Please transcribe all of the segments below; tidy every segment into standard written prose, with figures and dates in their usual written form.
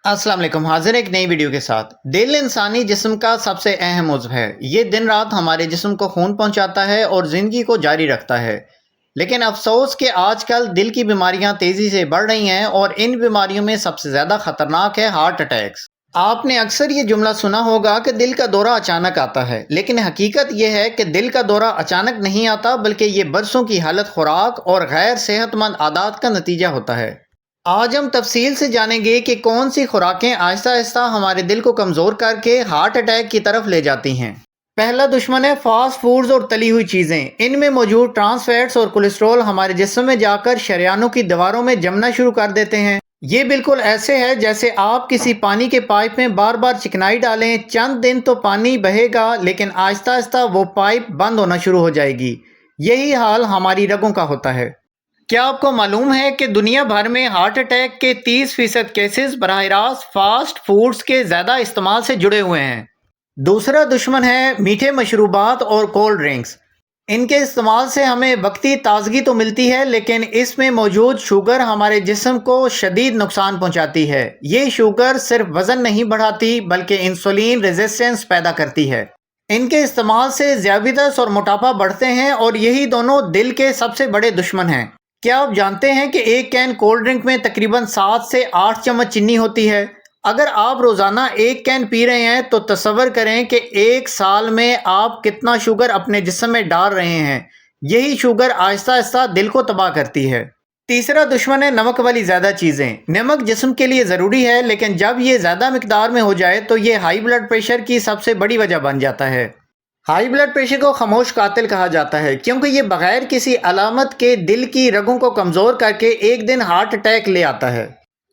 अस्सलाम वालेकुम। हाजिर एक नई वीडियो के साथ। दिल इंसानी जिस्म का सबसे अहम उज़्व है। ये दिन रात हमारे जिस्म को खून पहुंचाता है और ज़िंदगी को जारी रखता है। लेकिन अफसोस कि आजकल दिल की बीमारियां तेज़ी से बढ़ रही हैं और इन बीमारियों में सबसे ज़्यादा ख़तरनाक है हार्ट अटैक्स। आपने अक्सर ये जुमला सुना होगा कि दिल का दौरा अचानक आता है, लेकिन हकीकत यह है कि दिल का दौरा अचानक नहीं आता, बल्कि ये बरसों की हालत, खुराक और गैर सेहतमंद आदत का नतीजा होता है। आज हम तफसील से जानेंगे कि कौन सी खुराकें आहिस्ता आहिस्ता हमारे दिल को कमज़ोर करके हार्ट अटैक की तरफ ले जाती हैं। पहला दुश्मन है फास्ट फूड्स और तली हुई चीज़ें। इनमें मौजूद ट्रांस फैट्स और कोलेस्ट्रॉल हमारे जिस्म में जाकर शरियानों की दीवारों में जमना शुरू कर देते हैं। ये बिल्कुल ऐसे है जैसे आप किसी पानी के पाइप में बार बार चिकनाई डालें। चंद दिन तो पानी बहेगा, लेकिन आहिस्ता आहिस्ता वो पाइप बंद होना शुरू हो जाएगी। यही हाल हमारी रगों का होता है। क्या आपको मालूम है कि दुनिया भर में हार्ट अटैक के 30% केसेस बराह रास्त फास्ट फूड्स के ज़्यादा इस्तेमाल से जुड़े हुए हैं। दूसरा दुश्मन है मीठे मशरूबात और कोल्ड ड्रिंक्स। इनके इस्तेमाल से हमें वक्ती ताजगी तो मिलती है, लेकिन इसमें मौजूद शुगर हमारे जिस्म को शदीद नुकसान पहुंचाती है। ये शुगर सिर्फ वज़न नहीं बढ़ाती, बल्कि इंसुलिन रेजिस्टेंस पैदा करती है। इनके इस्तेमाल से ज़ियादत और मोटापा बढ़ते हैं, और यही दोनों दिल के सबसे बड़े दुश्मन हैं। क्या आप जानते हैं कि एक कैन कोल्ड ड्रिंक में तकरीबन 7 से 8 चम्मच चीनी होती है? अगर आप रोज़ाना एक कैन पी रहे हैं तो तसव्वुर करें कि एक साल में आप कितना शुगर अपने जिस्म में डाल रहे हैं। यही शुगर आहिस्ता आहिस्ता दिल को तबाह करती है। तीसरा दुश्मन है नमक वाली ज़्यादा चीज़ें। नमक जिस्म के लिए ज़रूरी है, लेकिन जब ये ज़्यादा मिकदार में हो जाए तो ये हाई ब्लड प्रेशर की सबसे बड़ी वजह बन जाता है। हाई ब्लड प्रेशर को खामोश कातिल कहा जाता है, क्योंकि ये बगैर किसी अलामत के दिल की रगों को कमज़ोर करके एक दिन हार्ट अटैक ले आता है।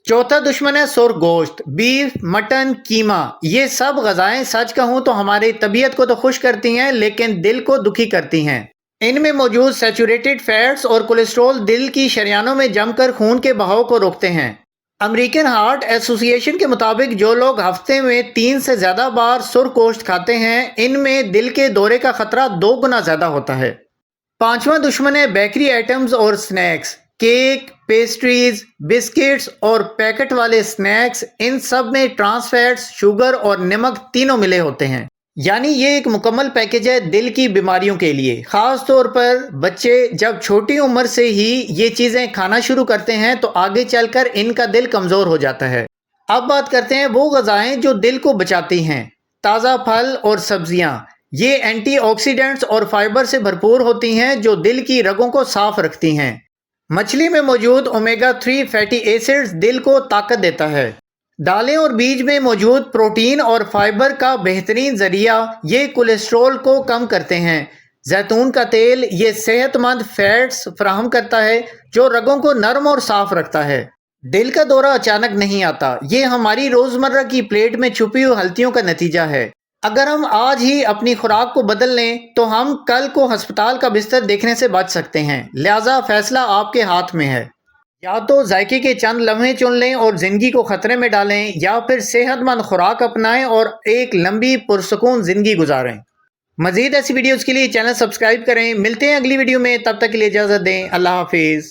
चौथा दुश्मन है सुर्ख गोश्त, बीफ, मटन, कीमा। ये सब ग़ज़ाएँ सच कहूँ तो हमारी तबीयत को तो खुश करती हैं, लेकिन दिल को दुखी करती हैं। इनमें मौजूद सैचुरेटेड फैट्स और कोलेस्ट्रॉल दिल की शरियानों में जमकर खून के बहाव को रोकते हैं। अमेरिकन हार्ट एसोसिएशन के मुताबिक जो लोग हफ्ते में 3 से ज़्यादा बार सुर्ख गोश्त खाते हैं, इनमें दिल के दौरे का खतरा 2 गुना ज़्यादा होता है। पांचवा दुश्मन है बेकरी आइटम्स और स्नैक्स। केक, पेस्ट्रीज, बिस्किट्स और पैकेट वाले स्नैक्स, इन सब में ट्रांस फैट्स, शुगर और नमक तीनों मिले होते हैं। यानी ये एक मुकम्मल पैकेज है दिल की बीमारियों के लिए। ख़ास तौर पर बच्चे जब छोटी उम्र से ही ये चीज़ें खाना शुरू करते हैं तो आगे चलकर इनका दिल कमज़ोर हो जाता है। अब बात करते हैं वो ग़ज़ाएँ जो दिल को बचाती हैं। ताज़ा फल और सब्ज़ियाँ, ये एंटीऑक्सीडेंट्स और फाइबर से भरपूर होती हैं जो दिल की रगों को साफ रखती हैं। मछली में मौजूद ओमेगा 3 फैटी एसिड्स दिल को ताकत देता है। दालें और बीज में मौजूद प्रोटीन और फाइबर का बेहतरीन ज़रिया ये कोलेस्ट्रॉल को कम करते हैं। जैतून का तेल ये सेहतमंद फैट्स फराहम करता है जो रगों को नरम और साफ रखता है। दिल का दौरा अचानक नहीं आता, ये हमारी रोज़मर्रा की प्लेट में छुपी हुई गलतियों का नतीजा है। अगर हम आज ही अपनी खुराक को बदल लें तो हम कल को अस्पताल का बिस्तर देखने से बच सकते हैं। लिहाजा फैसला आपके हाथ में है। या तो जायके के चंद लम्हे चुन लें और ज़िंदगी को ख़तरे में डालें, या फिर सेहतमंद खुराक अपनाएं और एक लंबी पुरसुकून ज़िंदगी गुजारें। मज़ीद ऐसी वीडियोज़ के लिए चैनल सब्सक्राइब करें। मिलते हैं अगली वीडियो में, तब तक के लिए इजाज़त दें। अल्लाह हाफिज़।